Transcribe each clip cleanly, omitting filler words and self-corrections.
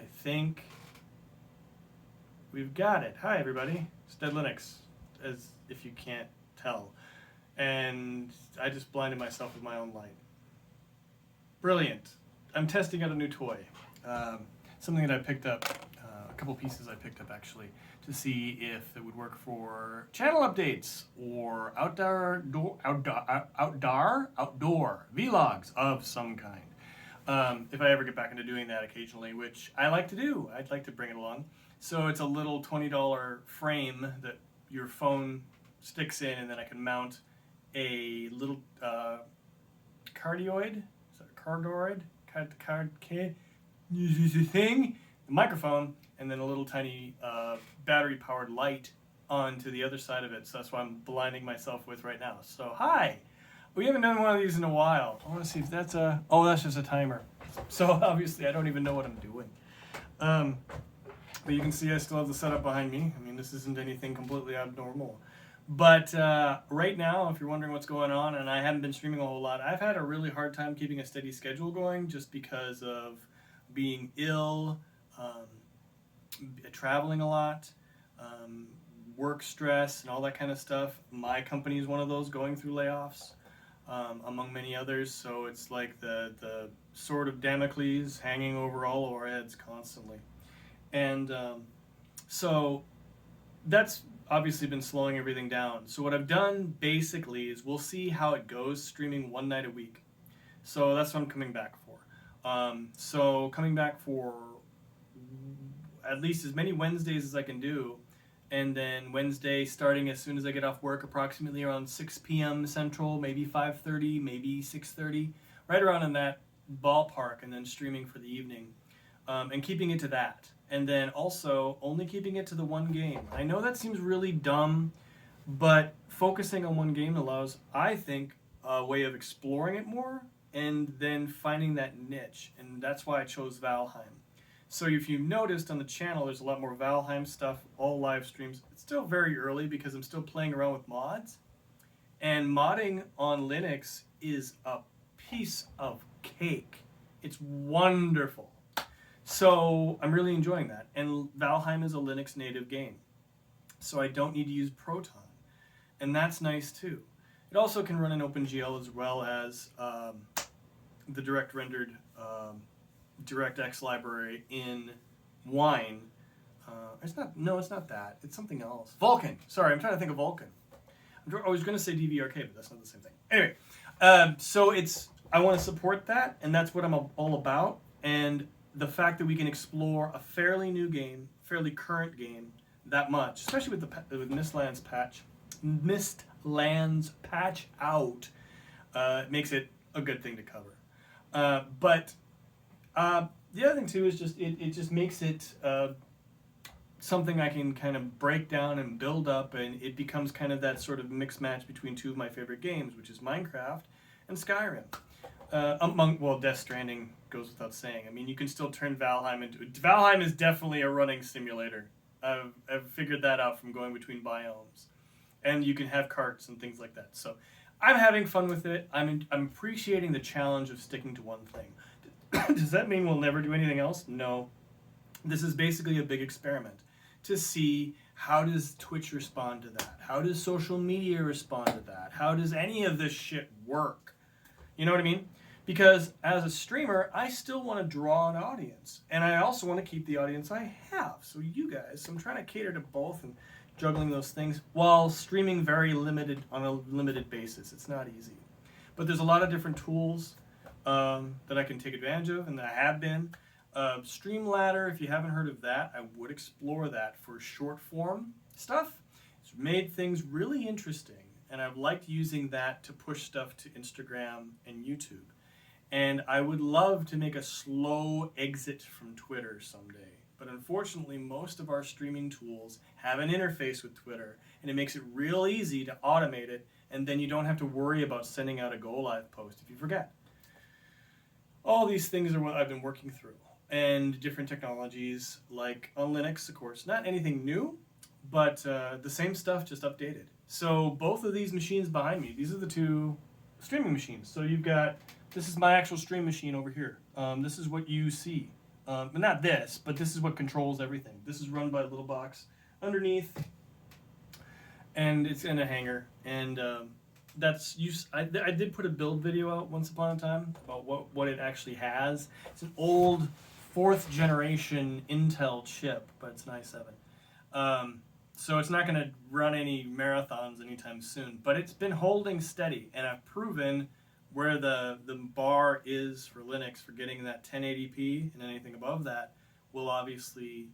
I think we've got it. Hi, everybody. It's Deadlinux, as if you can't tell. And I just blinded myself with my own light. Brilliant. I'm testing out a new toy. Something that I picked up, a couple pieces I picked up actually, to see if it would work for channel updates or outdoor vlogs of some kind. If I ever get back into doing that occasionally, which I like to do. I'd like to bring it along. So it's a little $20 frame that your phone sticks in, and then I can mount a little cardioid. Is that a cardioid? Thing, the microphone, and then a little tiny battery-powered light onto the other side of it. So that's what I'm blinding myself with right now. So hi, we haven't done one of these in a while. I want to see if that's a. Oh, that's just a timer. So obviously I don't even know what I'm doing. But you can see I still have the setup behind me. I mean, this isn't anything completely abnormal. But right now, if you're wondering what's going on, and I haven't been streaming a whole lot, I've had a really hard time keeping a steady schedule going just because of being ill, traveling a lot, work stress, and all that kind of stuff. My company is one of those going through layoffs, among many others. So it's like the sword of Damocles hanging over all of our heads constantly. And so that's obviously been slowing everything down. So what I've done basically is we'll see how it goes streaming one night a week. So that's what I'm coming back for. So coming back for at least as many Wednesdays as I can do, and then Wednesday starting as soon as I get off work, approximately around 6 p.m. Central, maybe 5:30, maybe 6:30, right around in that ballpark, and then streaming for the evening, and keeping it to that. And then also only keeping it to the one game. I know that seems really dumb, but focusing on one game allows, I think, a way of exploring it more and then finding that niche. And that's why I chose Valheim. So if you've noticed on the channel, there's a lot more Valheim stuff, all live streams. It's still very early because I'm still playing around with mods. And modding on Linux is a piece of cake. It's wonderful. So I'm really enjoying that. And Valheim is a Linux native game. So I don't need to use Proton. And that's nice too. It also can run in OpenGL as well as the direct rendered DirectX library in Wine. It's not that. It's something else. Vulkan. Sorry, I'm trying to think of Vulkan. I was going to say DVRK, but that's not the same thing. Anyway, so I want to support that, and that's what I'm all about. And the fact that we can explore a fairly new game, fairly current game, that much, especially with Mistlands patch out, makes it a good thing to cover. But the other thing too is just it just makes it something I can kind of break down and build up, and it becomes kind of that sort of mixed match between two of my favorite games, which is Minecraft and Skyrim. Death Stranding goes without saying. I mean, you can still turn Valheim into... Valheim is definitely a running simulator. I've figured that out from going between biomes. And you can have carts and things like that. So I'm having fun with it. I'm appreciating the challenge of sticking to one thing. Does that mean we'll never do anything else? No. This is basically a big experiment to see how does Twitch respond to that? How does social media respond to that? How does any of this shit work? You know what I mean? Because as a streamer, I still want to draw an audience. And I also want to keep the audience I have. So you guys, so I'm trying to cater to both and juggling those things while streaming on a limited basis. It's not easy. But there's a lot of different tools that I can take advantage of, and that I have been. Streamladder, if you haven't heard of that, I would explore that for short form stuff. It's made things really interesting. And I've liked using that to push stuff to Instagram and YouTube. And I would love to make a slow exit from Twitter someday. But unfortunately, most of our streaming tools have an interface with Twitter, and it makes it real easy to automate it, and then you don't have to worry about sending out a go live post if you forget. All these things are what I've been working through. And different technologies, like on Linux, of course. Not anything new, but the same stuff, just updated. So both of these machines behind me, these are the two streaming machines. So you've got, this is my actual stream machine over here. This is what you see. But not this, but this is what controls everything. This is run by a little box underneath, and it's in a hanger. And that's use. I did put a build video out once upon a time about what it actually has. It's an old 4th generation Intel chip, but it's an i7. So it's not going to run any marathons anytime soon. But it's been holding steady, and I've proven where the bar is for Linux for getting that 1080p, and anything above that will obviously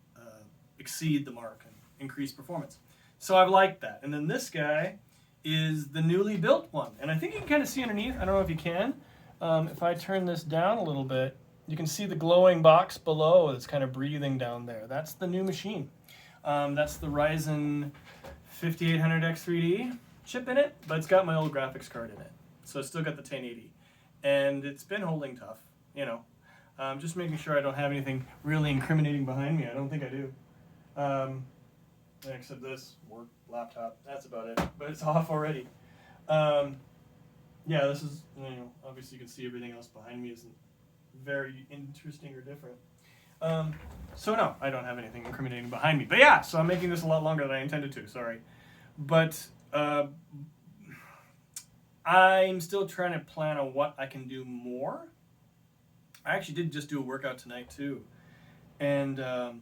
exceed the mark and increase performance. So I've liked that. And then this guy is the newly built one. And I think you can kind of see underneath. I don't know if you can. If I turn this down a little bit, you can see the glowing box below that's kind of breathing down there. That's the new machine. That's the Ryzen 5800X3D chip in it, but it's got my old graphics card in it. So it's still got the 1080. And it's been holding tough, you know. Just making sure I don't have anything really incriminating behind me. I don't think I do. Except this work laptop. That's about it. But it's off already. Yeah, this is, you know, obviously you can see everything else behind me isn't very interesting or different. So no, I don't have anything incriminating behind me. But yeah, so I'm making this a lot longer than I intended to. Sorry. But I'm still trying to plan on what I can do more. I actually did just do a workout tonight too. And I'm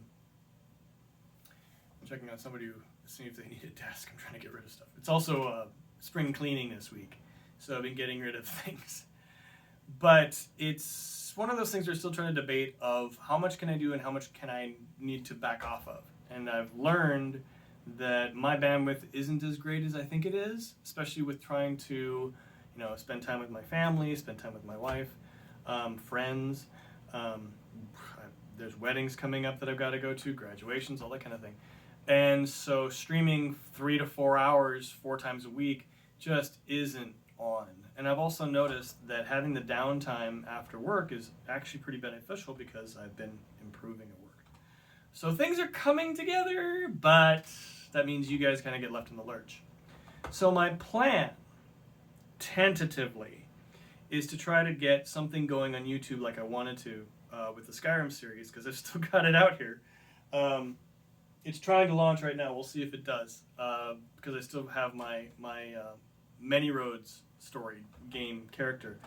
checking on somebody who seeing if they need a desk. I'm trying to get rid of stuff. It's also spring cleaning this week, so I've been getting rid of things. But it's one of those things we're still trying to debate of how much can I do and how much can I need to back off of. And I've learned that my bandwidth isn't as great as I think it is, especially with trying to, you know, spend time with my family, spend time with my wife, friends. There's weddings coming up that I've got to go to, graduations, all that kind of thing. And so streaming 3 to 4 hours 4 times a week just isn't on. And I've also noticed that having the downtime after work is actually pretty beneficial because I've been improving at work. So things are coming together, but that means you guys kind of get left in the lurch. So my plan, tentatively, is to try to get something going on YouTube like I wanted to with the Skyrim series, because I've still got it out here. It's trying to launch right now. We'll see if it does, because I still have my Many Roads story game character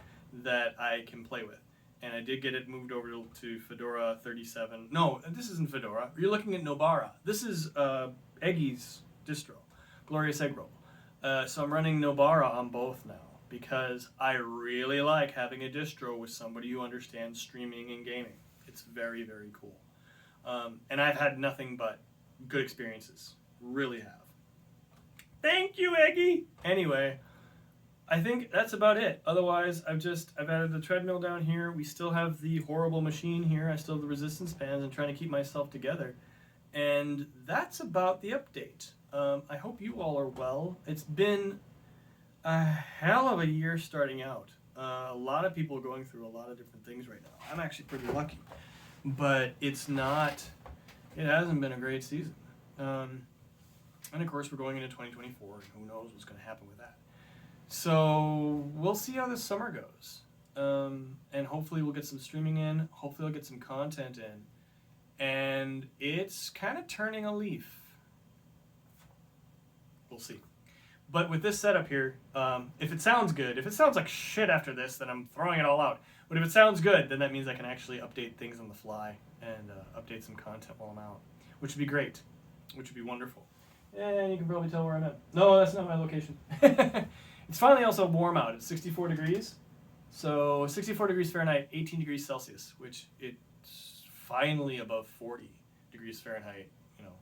that I can play with. And I did get it moved over to Fedora 37. No, this isn't Fedora. You're looking at Nobara. This is Eggy's distro, Glorious Egg Roll. So I'm running Nobara on both now because I really like having a distro with somebody who understands streaming and gaming. It's very, very cool. And I've had nothing but good experiences. Really have. Thank you, Eggy! Anyway, I think that's about it. Otherwise, I've added the treadmill down here. We still have the horrible machine here. I still have the resistance bands and trying to keep myself together. And that's about the update. I hope you all are well. It's been a hell of a year starting out. A lot of people are going through a lot of different things right now. I'm actually pretty lucky. But it hasn't been a great season. And of course, we're going into 2024, and who knows what's going to happen with that. So we'll see how this summer goes. And hopefully we'll get some streaming in. Hopefully I'll get some content in. And it's kind of turning a leaf. We'll see. But with this setup here, if it sounds good, if it sounds like shit after this, then I'm throwing it all out. But if it sounds good, then that means I can actually update things on the fly and update some content while I'm out, which would be great, which would be wonderful. And you can probably tell where I'm at. No, that's not my location. It's finally also warm out. It's 64 degrees. So 64 degrees Fahrenheit, 18 degrees Celsius, which it's finally above 40 degrees Fahrenheit. You know,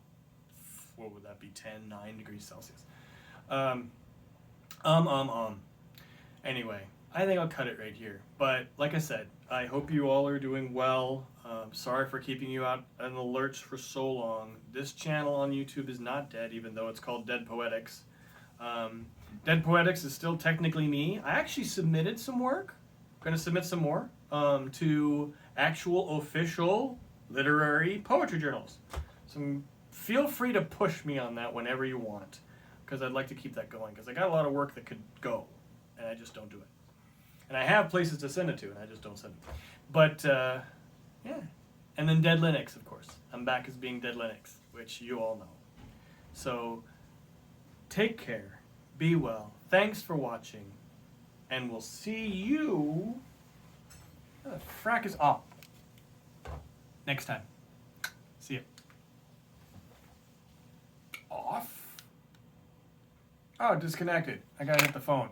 what would that be? 9 degrees Celsius. Anyway, I think I'll cut it right here. But like I said, I hope you all are doing well. Sorry for keeping you out in the lurch for so long. This channel on YouTube is not dead, even though it's called Dead Poetics. Dead Poetics is still technically me. I actually submitted some work. I'm going to submit some more to actual official literary poetry journals. So feel free to push me on that whenever you want, because I'd like to keep that going, because I got a lot of work that could go, and I just don't do it. And I have places to send it to, and I just don't send it. But, yeah, And then Deadlinux, of course. I'm back as being Deadlinux, which you all know. So, take care. Be well. Thanks for watching. And we'll see you... Where the frack is... Oh. Next time. See ya. Off? Oh, disconnected. I gotta hit the phone.